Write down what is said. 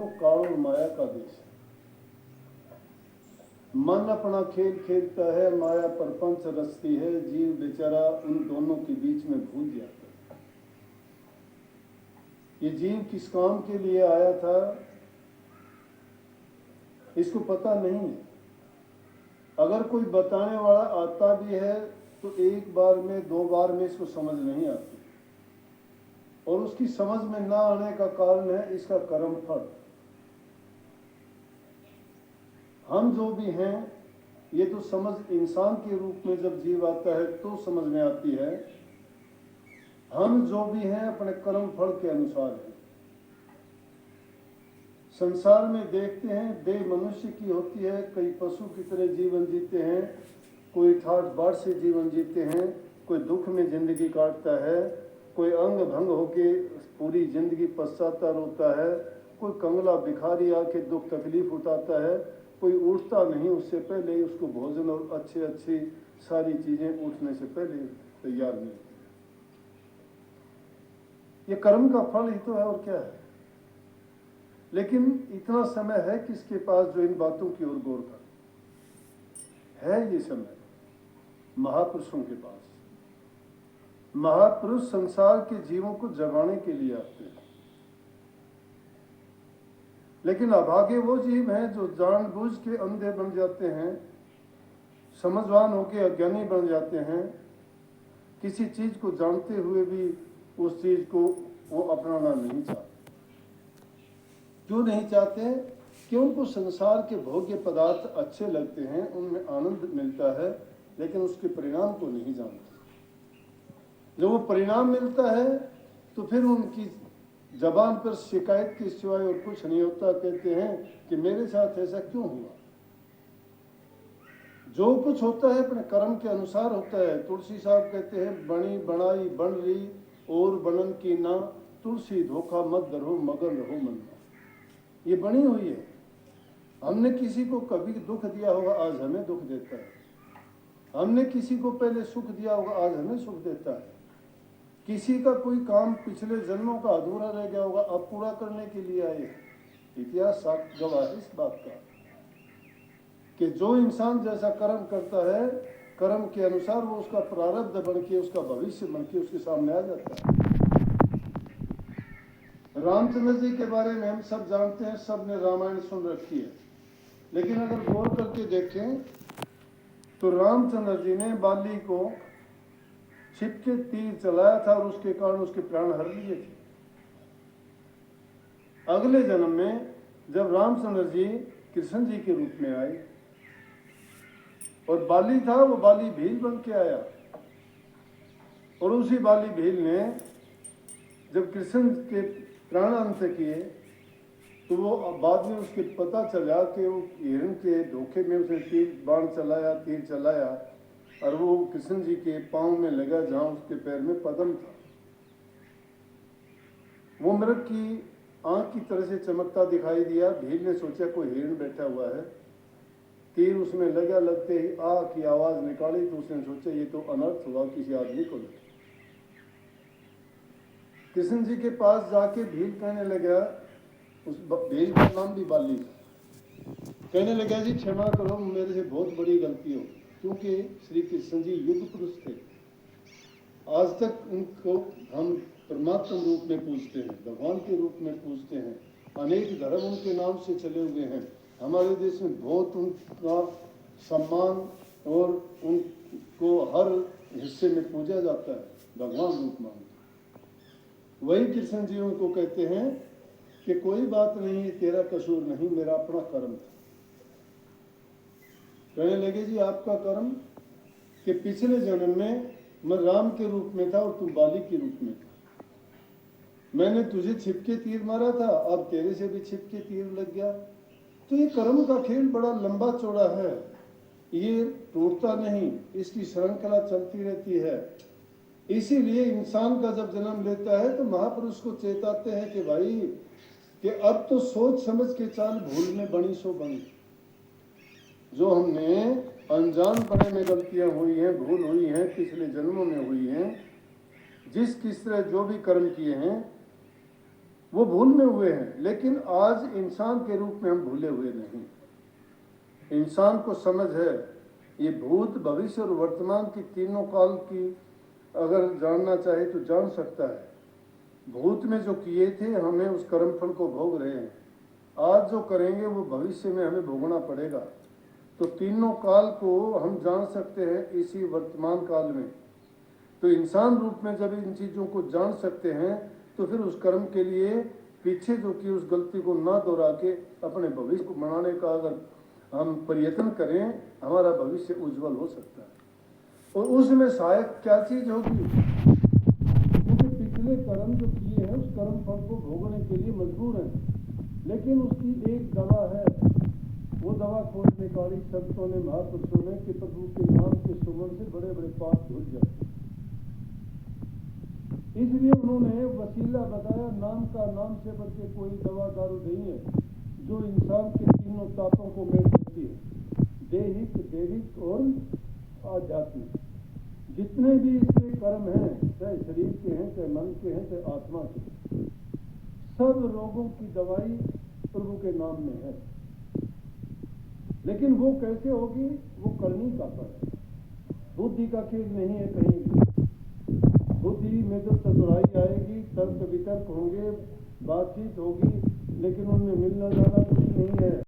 वो काल और माया का देश है। मन अपना खेल खेलता है, माया प्रपंच रचती है, जीव बेचारा उन दोनों के बीच में भूल जाता है। ये जीव किस काम के लिए आया था इसको पता नहीं है। अगर कोई बताने वाला आता भी है तो एक बार में दो बार में इसको समझ नहीं आती, और उसकी समझ में ना आने का कारण है इसका कर्म फल। हम जो भी हैं ये तो समझ इंसान के रूप में जब जीव आता है तो समझ में आती है। हम जो भी हैं अपने कर्म फल के अनुसार हैं। संसार में देखते हैं देह मनुष्य की होती है, कई पशु की तरह जीवन जीते हैं, कोई ठाठ बाट से जीवन जीते हैं, कोई दुख में जिंदगी काटता है, कोई अंग भंग होके पूरी जिंदगी पश्चाता रोता है, कोई कंगला भिखारी आके दुख तकलीफ उठाता है, कोई उठता नहीं उससे पहले ही उसको भोजन और अच्छी अच्छी सारी चीजें उठने से पहले तैयार मिलती है। ये कर्म का फल ही तो है और क्या है। लेकिन इतना समय है किसके पास जो इन बातों की ओर गौर करे। है ये समय महापुरुषों के पास। महापुरुष संसार के जीवों को जगाने के लिए आते हैं। लेकिन अभागे वो जीव हैं जो जानबूझ के अंधे बन जाते हैं, समझवान होकर अज्ञानी बन जाते हैं, किसी चीज को जानते हुए भी उस चीज को वो अपनाना नहीं चाहते। क्यों नहीं चाहते? कि उनको संसार के भोग्य पदार्थ अच्छे लगते हैं, उनमें आनंद मिलता है, लेकिन उसके परिणाम को नहीं जानते। जब वो परिणाम मिलता है तो फिर उनकी जबान पर शिकायत के सिवाय और कुछ नहीं होता। कहते हैं कि मेरे साथ ऐसा क्यों हुआ। जो कुछ होता है अपने कर्म के अनुसार होता है। तुलसी साहब कहते हैं बनी बनाई बन रही और बनन की ना, तुलसी धोखा मत धरो मगन रहो मन। ये बनी हुई है। हमने किसी को कभी दुख दिया होगा, आज हमें दुख देता है। हमने किसी को पहले सुख दिया होगा, आज हमें सुख देता है। किसी का कोई काम पिछले जन्मों का अधूरा रह गया होगा, अब पूरा करने के लिए आए। इतिहास गवाह है इस बात का कि जो इंसान जैसा कर्म करता है, कर्म के अनुसार वो उसका प्रारब्ध बन के, उसका भविष्य बन के उसके सामने आ जाता है। रामचंद्र जी के बारे में हम सब जानते हैं, सब ने रामायण सुन रखी है। लेकिन अगर गौर करके देखें तो रामचंद्र जी ने बाली को छिप के तीर चलाया था और उसके कारण उसके प्राण हर लिए थे। अगले जन्म में जब रामचंद्र जी कृष्ण जी के रूप में आए और बाली था, वो बाली भील बन के आया, और उसी बाली भील ने जब कृष्ण के प्राण अंत किए तो वो बाद में उसके पता चला कि वो हिरण के धोखे में उसने तीर चलाया और वो कृष्ण जी के पांव में लगा जहां उसके पैर में पद्म था। वो मृग की आंख की तरह से चमकता दिखाई दिया। भील ने सोचा कोई हिरण बैठा हुआ है, तीर उसमें लगा, लगते ही आ की आवाज निकाली तो उसने सोचा ये तो अनर्थ हुआ, किसी आदमी को लगा। कृष्ण जी के पास जाके भील कहने लगा, उस भील का नाम भी बाली था, कहने लगा जी क्षमा करो, मेरे से बहुत बड़ी गलती हो। क्योंकि श्री कृष्ण जी युग पुरुष थे। आज तक उनको हम परमात्मा रूप में पूजते हैं, भगवान के रूप में पूजते हैं। अनेक धर्म उनके नाम से चले हुए हैं। हमारे देश में बहुत उनका सम्मान और उनको हर हिस्से में पूजा जाता है, भगवान रूप मान। वही कृष्ण जी उनको कहते हैं कि कोई बात नहीं, तेरा कसूर नहीं, मेरा अपना कर्म था। कहने लगे जी आपका कर्म कि पिछले जन्म में मैं राम के रूप में था और तू बाली के रूप में था। मैंने तुझे छिपके तीर मारा था, अब तेरे से भी छिपके तीर लग गया। तो ये कर्म का खेल बड़ा लंबा चौड़ा है, ये टूटता नहीं, इसकी श्रृंखला चलती रहती है। इसीलिए इंसान का जब जन्म लेता है तो महापुरुष को चेताते हैं कि भाई कि अब तो सोच समझ के चाल, भूल में बनी सो बनी। जो हमने अनजान पने में गलतियां हुई हैं, भूल हुई हैं, पिछले जन्मों में हुई हैं, जिस किस तरह जो भी कर्म किए हैं, वो भूल में हुए हैं, लेकिन आज इंसान के रूप में हम भूले हुए नहीं। इंसान को समझ है, ये भूत भविष्य और वर्तमान की तीनों काल की अगर जानना चाहे तो जान सकता है। भूत में जो किए थे हमें उस कर्मफल को भोग रहे हैं, आज जो करेंगे वो भविष्य में हमें भोगना पड़ेगा। तो तीनों काल को हम जान सकते हैं इसी वर्तमान काल में। तो इंसान रूप में जब इन चीज़ों को जान सकते हैं तो फिर उस कर्म के लिए पीछे जो कि उस गलती को ना दोहरा के अपने भविष्य को बनाने का अगर हम प्रयत्न करें, हमारा भविष्य उज्जवल हो सकता है। और उसमें सहायक क्या चीज़ होगी, क्योंकि पिछले कर्म जो किए हैं उस कर्म फल को भोगने के लिए मजबूर हैं, लेकिन उसकी एक दवा है। वो दवा खोज निकाली संतों ने, महापुरुषों ने, कि प्रभु के नाम के सुमन से बड़े बड़े पाप धुल जाते। इसलिए उन्होंने वसीला बताया, नाम का नाम से बढ़ के कोई दवा दारू नहीं है जो इंसान के तीनों तापों को मेट देती है, देहिक, देविक और आध्यात्मिक। जितने भी इसके कर्म हैं, चाहे शरीर के हैं, चाहे मन के हैं, चाहे आत्मा के, सब रोगों की दवाई प्रभु के नाम में है। लेकिन वो कैसे होगी, वो करनी का फल है, बुद्धि का खेल नहीं है कहीं भी। बुद्धि में जो चतुराई आएगी, तर्क वितर्क होंगे, बातचीत होगी, लेकिन उनमें मिलना जाना कुछ नहीं है।